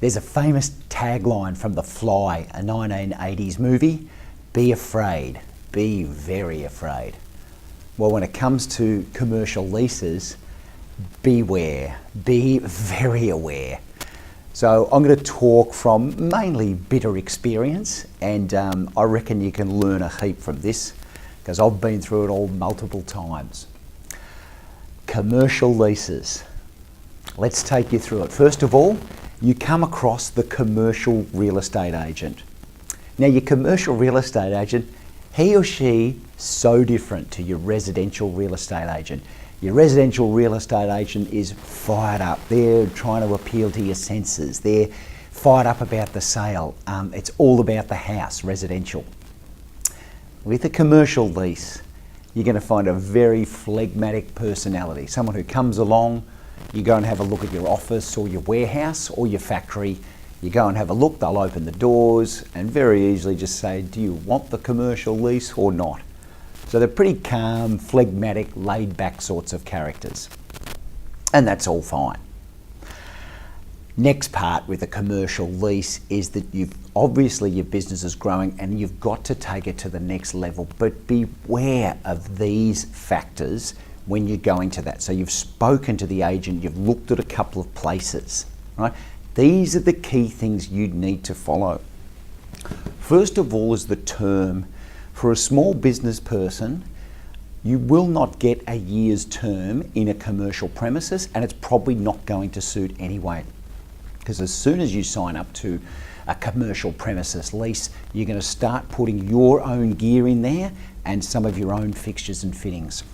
There's a famous tagline from The Fly, a 1980s movie: be afraid, be very afraid. Well, when it comes to commercial leases, beware, be very aware. So I'm going to talk from mainly bitter experience, and I reckon you can learn a heap from this because I've been through it all multiple times. Commercial leases. Let's take you through it. First of all, you come across the commercial real estate agent. Now, your commercial real estate agent, he or she, so different to your residential real estate agent. Your residential real estate agent is fired up. They're trying to appeal to your senses. They're fired up about the sale. It's all about the house, residential. With a commercial lease, you're going to find a very phlegmatic personality. Someone who comes along, you go and have a look at your office or your warehouse or your factory. You go and have a look, they'll open the doors and very easily just say, do you want the commercial lease or not? So they're pretty calm, phlegmatic, laid back sorts of characters. And that's all fine. Next part with a commercial lease is that obviously your business is growing and you've got to take it to the next level, but beware of these factors when you're going to that. So you've spoken to the agent, you've looked at a couple of places, right? These are the key things you need to follow. First of all is the term. For a small business person, you will not get a year's term in a commercial premises, and it's probably not going to suit anyway. Because as soon as you sign up to a commercial premises lease, you're going to start putting your own gear in there and some of your own fixtures and fittings.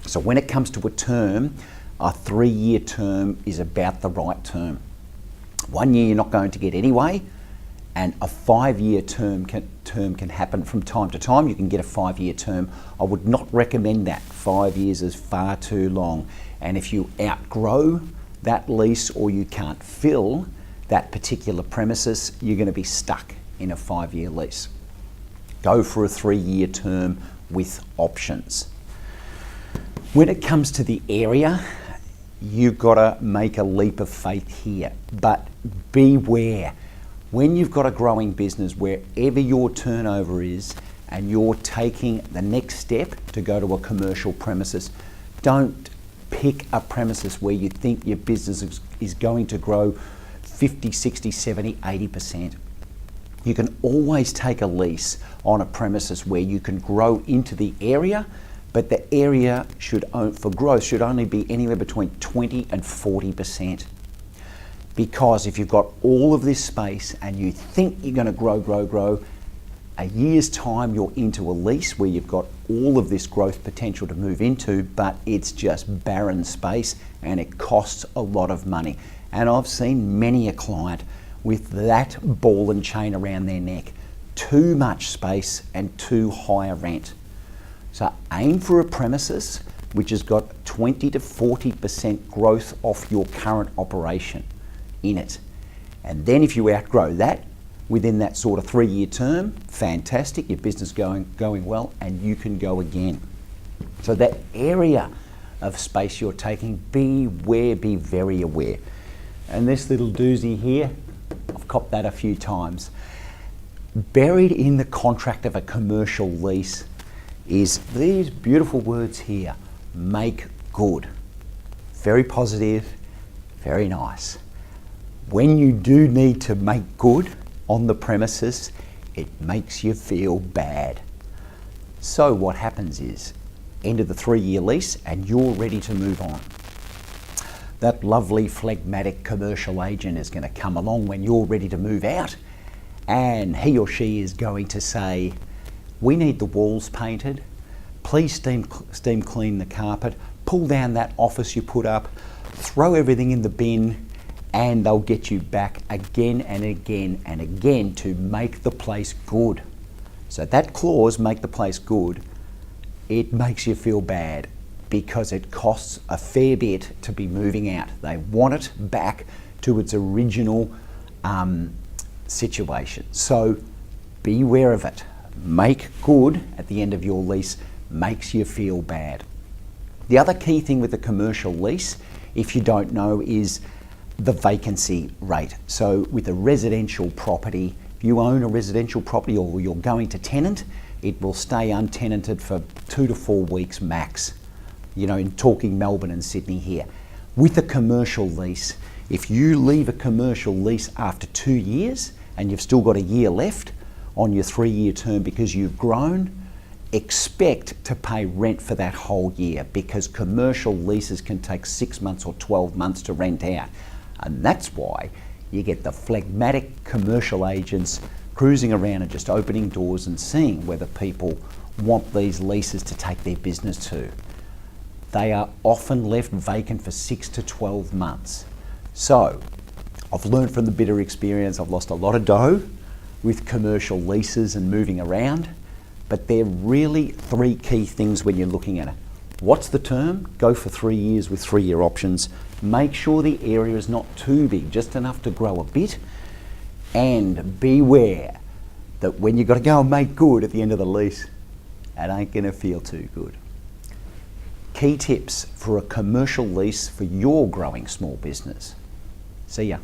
So when it comes to a term, a 3-year term is about the right term. 1 year you're not going to get anyway, and a 5-year term can happen from time to time. You can get a 5-year term. I would not recommend that. 5 years is far too long. And if you outgrow that lease or you can't fill that particular premises, you're going to be stuck in a 5-year lease. Go for a 3-year term with options. When it comes to the area, you've got to make a leap of faith here, but beware. When you've got a growing business, wherever your turnover is, and you're taking the next step to go to a commercial premises, don't pick a premises where you think your business is going to grow 50, 60, 70, 80%. You can always take a lease on a premises where you can grow into the area, but the area for growth should only be anywhere between 20 and 40%. Because if you've got all of this space and you think you're going to grow, a year's time you're into a lease where you've got all of this growth potential to move into, but it's just barren space and it costs a lot of money. And I've seen many a client with that ball and chain around their neck. Too much space and too high a rent. So aim for a premises which has got 20 to 40% growth off your current operation in it. And then if you outgrow that within that sort of 3-year term, fantastic, your business going well, and you can go again. So that area of space you're taking, be very aware. And this little doozy here, I've copped that a few times. Buried in the contract of a commercial lease is these beautiful words here: make good. Very positive, very nice. When you do need to make good on the premises, it makes you feel bad. So what happens is, end of the 3-year lease and you're ready to move on. That lovely phlegmatic commercial agent is going to come along when you're ready to move out, and he or she is going to say, we need the walls painted, please steam clean the carpet, pull down that office you put up, throw everything in the bin, and they'll get you back again and again and again to make the place good. So that clause, make the place good, it makes you feel bad because it costs a fair bit to be moving out. They want it back to its original situation. So beware of it. Make good at the end of your lease makes you feel bad. The other key thing with a commercial lease, if you don't know, is the vacancy rate. So with a residential property, if you own a residential property or you're going to tenant, it will stay untenanted for 2 to 4 weeks max. You know, in talking Melbourne and Sydney here. With a commercial lease, if you leave a commercial lease after 2 years and you've still got a year left on your 3-year term because you've grown, expect to pay rent for that whole year, because commercial leases can take 6 months or 12 months to rent out. And that's why you get the phlegmatic commercial agents cruising around and just opening doors and seeing whether people want these leases to take their business to. They are often left vacant for 6 to 12 months. So I've learned from the bitter experience. I've lost a lot of dough with commercial leases and moving around, but they're really 3 key things when you're looking at it. What's the term? Go for 3 years with 3-year options. Make sure the area is not too big, just enough to grow a bit, and beware that when you've got to go and make good at the end of the lease, it ain't gonna feel too good. Key tips for a commercial lease for your growing small business. See ya.